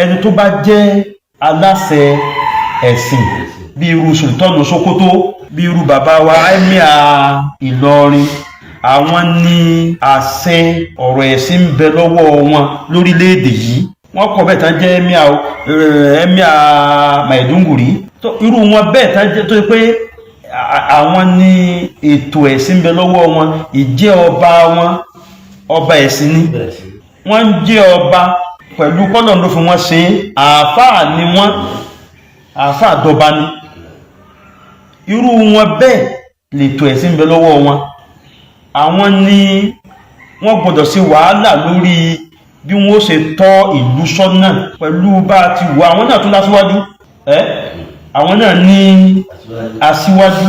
ẹni tó bá jẹ́ aláṣẹ ẹ̀sìn bí irú Sultanu Sokoto, bí irú bàbá wa Emir Ìlọrin, àwọn ní àṣẹ ọ̀rọ̀ ẹ̀sìn ń bẹ lọ́wọ́ wọn lórílẹ̀-èdè yìí. Wọ́n kọ̀ bẹ́ẹ̀ tán jẹ́ Emir Maiduguri, irú wọn bẹ́ẹ̀ tán jẹ́ tó pé àwọn ní ètò ẹ̀sìn ń bẹ lọ́wọ́ wọn. Ìjẹ́ ọba wọn, ọba ẹ̀sìn ni wọ́n ń jẹ́ ọba pẹ̀lú kọ́lọ̀ ló fún wọn ṣe. Àáfàá ni wọ́n, àáfàá dọba ni. Irú wọn bẹ́ẹ̀ lètò ẹ̀sìn ń bẹ lọ́wọ́ wọn. Àwọn ni wọ́n gbọ́dọ̀ ṣe wàhálà lórí bí wọ́n ṣe tọ́ ìlú sọ́nà pẹ̀lú bá ti wà. Àwọn náà tún lásíwájú, àwọn náà ní aṣíwájú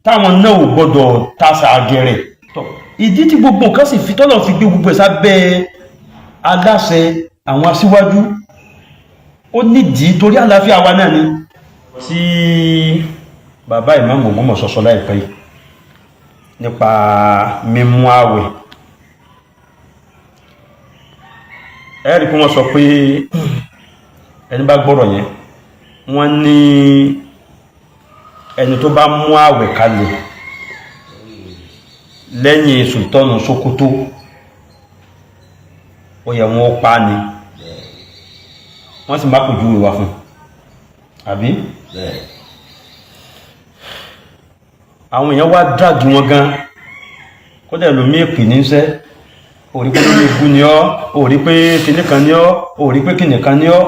táwọn náà ò gbọ́dọ̀ tásà àgẹ̀rẹ̀. Ìdí tí gbogbo nǹkan sì fi tọ́lọ̀ fi gbé gbogbo ẹ̀sá bẹ́ aláṣẹ àwọn aṣíwájú ó nídìí torí àlàáfíà wa náà ni. Tí bàbá Ìmáàmù Ògbómọ̀ṣọ́ sọ láìpẹ́ yìí nípa mímú àwẹ̀, ẹ̀rí kí wọ́n sọ pé ẹni bá gbọ́rọ̀ yẹn, wọ́n ní ẹni tó bá mú àwẹ̀ kalẹ̀ lẹ́yìn Sultanu Sokoto ó yẹ wọn pa ni. Wọ́n sì má kò júwe wá fún, àbí? Àwọn èèyàn wá dráàgì wọn gan, kódà ẹlòmí èpì níṣẹ́, ó rí pé lórí ikú ni ọ́, ó rí pé kìnnìkan ni ọ́, ó rí pé kìnnìkan ni ọ́.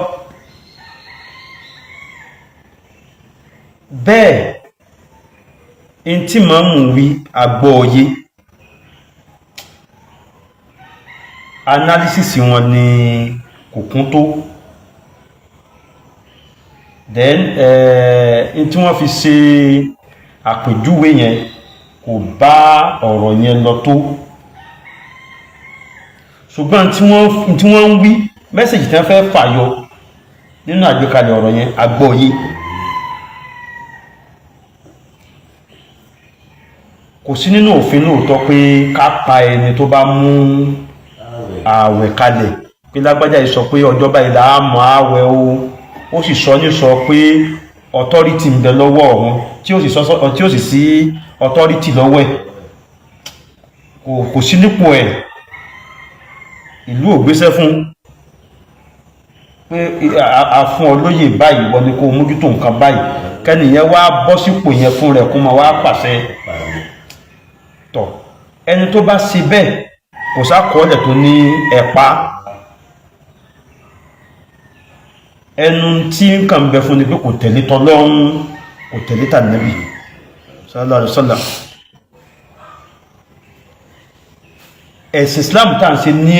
Bẹ́ẹ̀ in tí máa mú wí àgbọ́ òye analysis wọn ni kò kún tó. Then in tí wọ́n fi ṣe àpèjúwe yẹn kò bá ọ̀rọ̀ yẹn lọ tó. Ṣùgbọ́n tí wọ́n ń wí mẹ́sẹ̀jì tí wọ́n fẹ́ fàyọ nínú àgbékalẹ̀ ọ̀rọ̀ yẹn àgbọ́ òye. Kò sí nínú òfin lóòótọ́ pé ká pa ẹni tó bá mú ààwẹ̀ kalẹ̀, pé lágbájá yìí sọ pé ọjọ́ báyìí là á mọ ààwẹ̀ ó sì sọ ní sọ pé authority ń bẹ lọ́wọ́ ọ̀hún tí ó sì sí authority lọ́wọ́ ẹ̀, kò sí nípò ẹ̀. Ìlú ò gbéṣẹ́ fún pé a fún ọ lóyè báyìí, wọ́n ní kó mójútó nǹkan báyìí, kẹ́nìyàn wá bọ́ sípò yẹn fún rẹ̀ kó máa wá pàṣẹ. Tọ̀ ẹni tó bá ṣe bẹ́ẹ̀ kò sákọọ́lẹ̀ tó ní ẹ̀pá. Ẹnu tí nǹkan bẹ fún ni pé kò tẹ̀lé tọlọ́run, kò tẹ̀lé tànábì sallallahu alaihi wasallam. Ẹ̀sìn Islam tá ń ṣe ní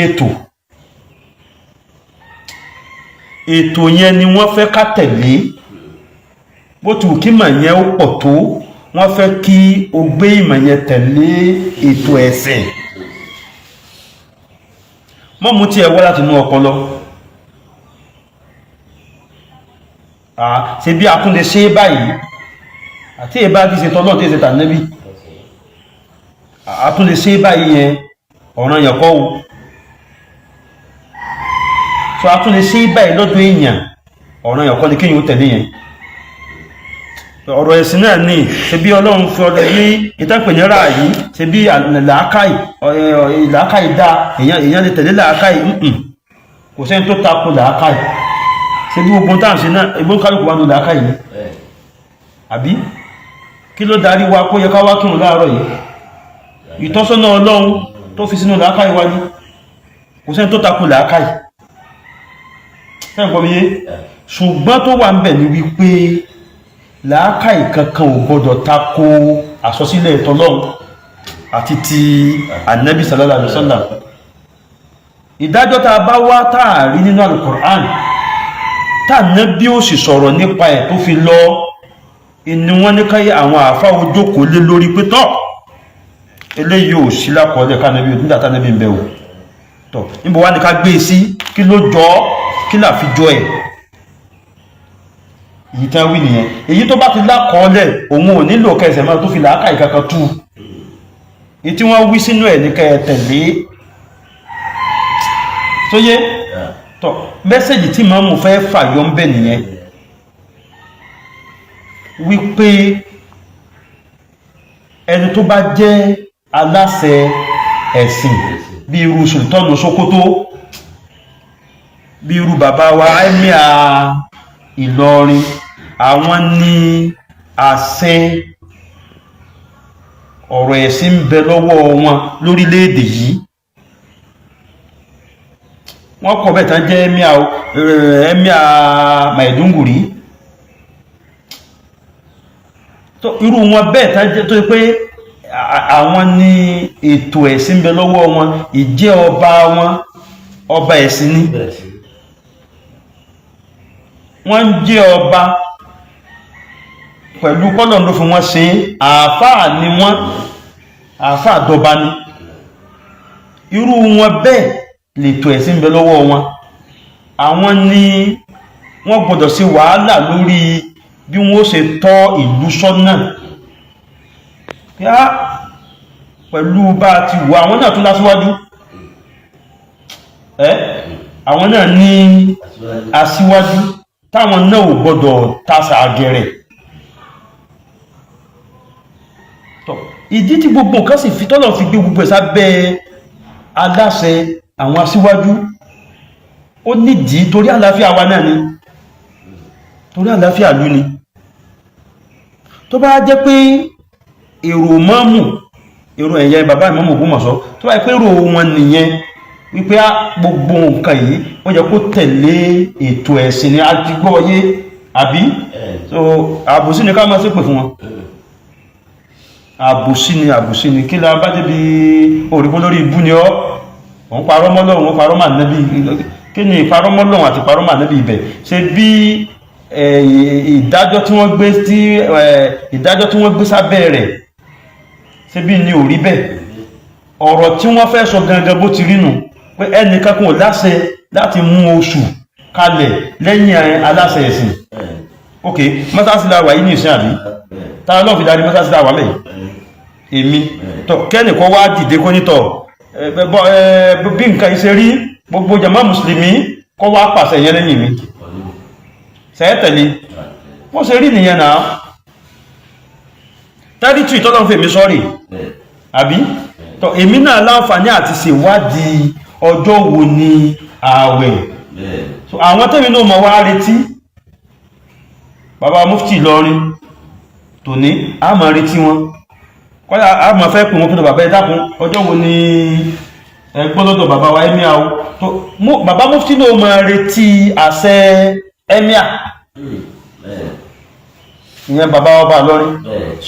ètò yẹn ni wọ́n fẹ́ ká tẹ̀lé. Bó ti wù kí mà yẹn ó pọ̀ tó, wọ́n fẹ́ kí o gbé ìmọ̀ yẹn tẹ̀lé ètò ẹ̀sìn. Mọ́ mú tí ẹ wọ́ láti inú ọpọlọ. Ṣe bí a tún lè ṣe báyìí, àti ẹbá tí ṣe tọ́lọ́ tí ṣe tànábì, a tún lè ṣe báyìí yẹn ọ̀ràn yẹn kọ́ o. So a tún lè ṣe báyìí lọ́dọ̀ èèyàn ọ̀ràn yẹn kọ́ ni kéyìn ó tẹ̀lé yẹn. Ọ̀rọ̀ ẹ̀sìn náà ní ṣe bí Ọlọ́run fi ọdọ̀ ní ìtàpẹ̀ ní ráàyí, ṣe bí làákàí dá èèyàn lè tẹ̀lé làákàí. Kò sẹ́ni tó tako làákàí. Ṣe bí gbogbo tàà sí náà igbó kálùkù wá ní làákàí yìí, àbí kí ló darí wa kó yẹ ká wá kírun láàárọ̀ yìí? Ìtọ́sọ́nà Ọlọ́run tó fi sínú làákàí wá ní. Kò sẹ́ni tó tako làákàí. Ṣùgbọ́n tó wà ń bẹ̀ ní wípé làákàí kankan ò gbọdọ̀ tako àsọsílẹ̀ ìtọ́lọ́run àti ti Ànábì sallallahu alaihi wasallam. Ìdájọ́ tá bá wá táàrí nínú Al-Qur'an Ànábì ó sì sọ̀rọ̀ nípa ẹ̀ tó fi lọ, ìní wọ́n ní káyé àwọn àfá ojókòó lé lórí pé tọ́ eléyìí ò sí lákọọ́lẹ̀ kánàbí nígbàtà Ànábì ń bẹ ò tọ́ níbo wá ní ká gbé sí, kí ló jọ kí là fi jọ ẹ̀. Èyí tán wí nìyẹn. Èyí tó bá ti lákọọ́lẹ̀ òun ò nílò kẹsẹ̀ máa tó fi làákàí kankan tú. Èyí tí wọ́n wí sínú ẹ̀ ní kẹ tẹ̀lé tó yé tọ́ mẹ́sẹ̀jì tí ìmáàmù fẹ́ fàyọ ń bẹ̀ nìyẹn wípé ẹni tó bá jẹ́ aláṣẹ ẹ̀sìn bí irú Sultanu Sokoto, bí irú bàbá wa Emir Ìlọrin, àwọn ní àṣẹ ọ̀rọ̀ ẹ̀sìn ń bẹ lọ́wọ́ wọn lórílẹ̀-èdè yìí. Wọ́n kọ̀ bẹ́ẹ̀ tán jẹ́ Emir Maiduguri, tó irú wọn bẹ́ẹ̀ tán jẹ́ tó pé àwọn ní ètò ẹ̀sìn ń bẹ lọ́wọ́ wọn, ìjẹ́ ọba wọn ọba ẹ̀sìn ni wọ́n jẹ́ ọba pẹ̀lú kọ́lọ̀ ló fún wọn ṣe, àáfàá ni wọ́n, àáfàá dọba ni. Irú wọn bẹ́ẹ̀ lètò ẹ̀sìn ń bẹ lọ́wọ́ wọn. Àwọn ni wọ́n gbọ́dọ̀ sí wàhálà lórí bí wọ́n ṣe tọ́ ìlú sọ́nà pẹ̀lú bá ti wà. Àwọn náà tún lásíwájú, àwọn náà ní aṣíwájú táwọn náà ò gbọ́dọ̀ tásà gẹ̀rẹ̀. Ìdí tí gbogbo nǹkan sì fi tọ́lọ̀ fi gbé gbogbo ẹ̀sá bẹ́ aláṣẹ àwọn aṣíwájú ó nídìí torí àlàáfíà wa náà ni, torí àlàáfíà lú ni. Tó bá jẹ́ pé èrò mọ́mù, èrò ẹ̀yẹ bàbá ìmọ́mù Ògbómọ̀ṣọ́, tó bá jẹ́ pé èrò wọn nìyẹn wípé gbogbo nǹkan yìí ó yẹ kó tẹ̀lé ètò ẹ̀sìn ni a ti gbọ́ yé àbí, so àbòsí ni ká máa ṣépè fún wọn. Àbòsí ni kí la bá débi òrìkó lórí ibú ni ọ́, wọ́n parọ́ mọ́lọ́run, wọ́n parọ́ máa nẹ́bí. Kí ni ìparọ́ mọ́lọ́run àti parọ́ máa nẹ́bí ibẹ̀? Ṣe bí ìdájọ́ tí wọ́n gbé sábẹ́ rẹ̀, ṣe bí ní orí bẹ́ẹ̀. Ọ̀rọ̀ tí wọ́n fẹ́ sọ gangan bó ti rínú pé ẹnìkan kò láṣẹ láti mú oṣù kalẹ̀ lẹ́yìn aláṣẹ ẹ̀sìn. Ok, mọ́sálásí la wà yìí ní ìsìn àbí tàà lọ́n fi darí mọ́sálásí la wà mẹ́ èmi tọ́ kẹ́nìkan wá dìde kó nítọ̀ bí nǹkan iṣẹ́ rí gbogbo jàmá mùsùlùmí kọ́ wá pàṣẹ yẹn lẹ́yìn mi sẹ́ẹ̀tẹ̀lé wọ́n ṣe rí nìyẹn náà. tẹ́rítì tọ́lọ́n fèmí sọ́rì àbí tọ́ èmi náà láǹfààní àti ṣèwádìí ọjọ́ wo ni ààwẹ̀. So àwọn tẹ́mi náà mọ̀ wá retí bàbá mufti Ìlọrin tòní, a máa retí wọn kọ́lá a máa fẹ́ pè wọn kí bàbá ẹ̀dàkùn ọjọ́ wo ni ẹgbọ́lọ́dọ̀ bàbá wa Emir tó bàbá mufti náà máa retí àṣẹ Emir ìyẹn bàbá ọba Ìlọrin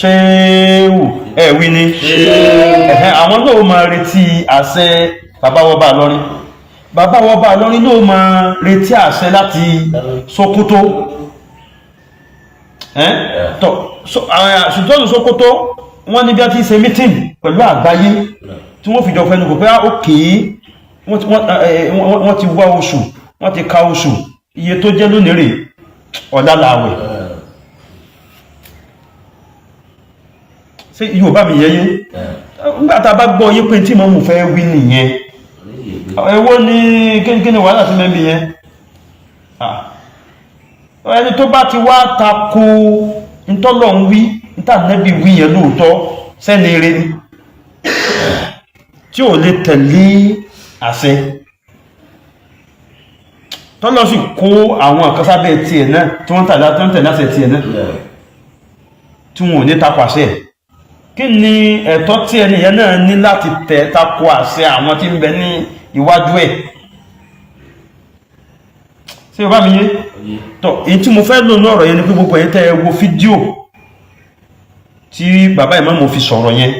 ṣéwù ẹ̀wí ni àwọn náà máa retí àṣẹ bàbá ọba Ìlọrin. Bàbá ọba Ìlọrin náà máa retí àṣẹ láti Sokoto. Sultanu Sokoto wọ́n ní bí a ti ṣe meeting pẹ̀lú àgbáyé tí wọ́n fi jọ fẹ́nu kò pé ókè wọ́n ti wá oṣù, wọ́n ti ka oṣù, iye tó jẹ́ lónìí rẹ̀ ọ̀lálàwẹ̀. Ṣé yóò bá mi yẹyẹ nígbàtà bá gbọ́ yí pé tí mọ́ mú fẹ́ wí nìyẹn, ẹwọ́ ní kíni wàhálà sí mẹ́bí yẹn. Ẹni tó bá ti wá tako ìtọ́lọ̀ ń wí ìtànẹ́bí wí yẹn lóòótọ́ sẹ́ni eré ní tí ò lè tẹ̀lé àṣẹ, tọ́lọ̀ sì kó àwọn àkásábẹ̀ tí ẹ̀ náà tí wọ́n tẹ̀lé àṣẹ tí ẹ̀ náà tí wọ́n ò ní tako àṣẹ. Kí ni ẹ̀tọ́ tí ẹni yẹn náà ní láti tako àṣẹ àwọn tí ń bẹ ní iwájú ẹ̀? Ṣé o bá mi yé? Tọ́ èyí tí mo fẹ́ lò ní ọ̀rọ̀ yẹn ni pé gbogbo ẹ̀yin tẹ́ wo fídíò tí bàbá ìmáàmù fi sọ̀rọ̀ yẹn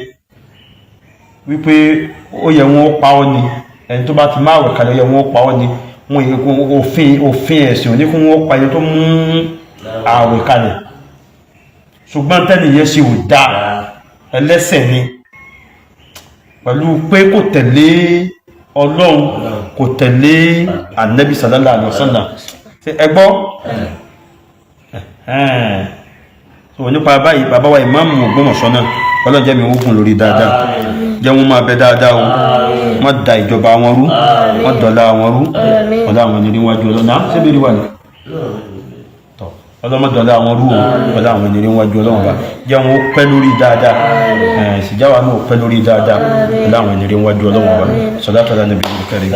wípé ó yẹ wọn pa ọ́ ni, ẹni tó bá ti máa wẹ̀ kalẹ̀ ó yẹ wọn pa ọ́ ni, òfin ẹ̀sìn ò ní kún wọn pa ẹni tó mú àwẹ̀ kalẹ̀. Ṣùgbọ́n tẹ́ni yẹn ṣe ò dá ẹlẹ́ṣẹ̀ ni pẹ̀lú pé kò tẹ̀lé Ọlọ́run, kò tẹ̀lé Ànábì sallallahu alaihi wasallam. Ẹgbọ́ so nípa báyìí bàbá wa ìmáàmù Ògbómọ̀ṣọ́ náà ọlọ́jẹ́ mi ogun lórí dáadáa, jẹ́ wọn máa bẹ dáadáa o, má da ìjọba wọn rú má dọ̀la wọn rú ọlá àwọn ènìyàn wájú ọlọ́nà síbi rí wà ní ọlọ́mọdọ̀lá àwọn rú ọlá àwọn ènìyàn wájú ọlọ́wọ́n bá jẹ́ wọn ó pẹ́ lórí dáadáa ìsìjáwà náà ó pẹ́ lórí dáadáa ọlá àwọn ènìyàn wájú ọlọ́wọ́n bá sọ̀dátọ̀lá níbi ìkẹrẹ